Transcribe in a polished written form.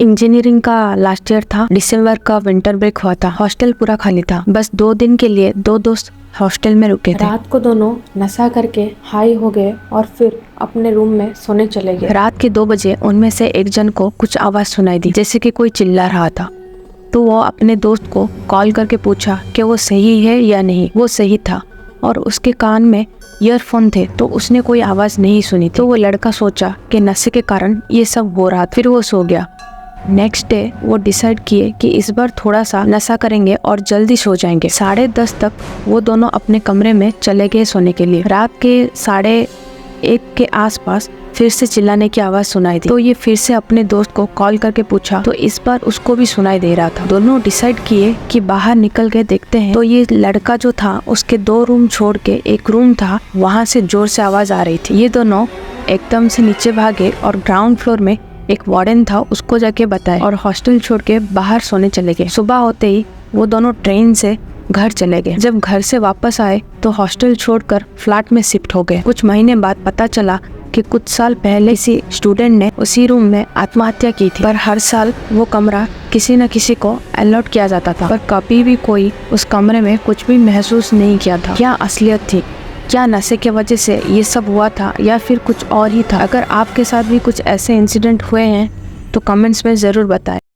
Engineering का last year था। दिसंबर का विंटर ब्रेक हुआ था। हॉस्टल पूरा खाली था। बस 2 दिन के लिए 2 दोस्त हॉस्टल में रुके थे। रात को दोनों नशा करके हाई हो गए और फिर अपने रूम में सोने चले गए। रात के 2 बजे उनमें से एक जन को कुछ आवाज सुनाई दी, जैसे कि कोई चिल्ला रहा था। तो वो अपने दोस्त को कॉल करके पूछा कि वो सही है या नहीं। वो सही था और उसके कान में ईयरफोन थे, तो उसने कोई आवाज नहीं सुनी थी। तो वो लड़का सोचा कि नशे के कारण ये सब हो रहा था। फिर वो सो गया। नेक्स्ट डे वो डिसाइड किए कि इस बार थोड़ा सा नशा करेंगे और जल्दी सो जाएंगे। 10:30 तक वो दोनों अपने कमरे में चले गए सोने के लिए। रात के 1:30 के आसपास फिर से चिल्लाने की आवाज सुनाई दी। तो ये फिर से अपने दोस्त को कॉल करके पूछा, तो इस बार उसको भी सुनाई दे रहा था। दोनों डिसाइड किए कि बाहर निकल के देखते हैं। तो ये लड़का जो था उसके 2 रूम छोड़ के एक रूम था, वहाँ से जोर से आवाज आ रही थी। ये दोनों एकदम से नीचे भागे और ग्राउंड फ्लोर में एक वार्डन था, उसको जाके बताए और हॉस्टल छोड़ के बाहर सोने चले गए। सुबह होते ही वो दोनों ट्रेन से घर चले गए। जब घर से वापस आए तो हॉस्टल छोड़कर फ्लैट में शिफ्ट हो गए। कुछ महीने बाद पता चला कि कुछ साल पहले किसी स्टूडेंट ने उसी रूम में आत्महत्या की थी, पर हर साल वो कमरा किसी न किसी को अलॉट किया जाता था, पर कभी भी कोई उस कमरे में कुछ भी महसूस नहीं किया था। क्या असलियत थी? क्या नशे की वजह से ये सब हुआ था या फिर कुछ और ही था? अगर आपके साथ भी कुछ ऐसे इंसिडेंट हुए हैं तो कमेंट्स में ज़रूर बताएं।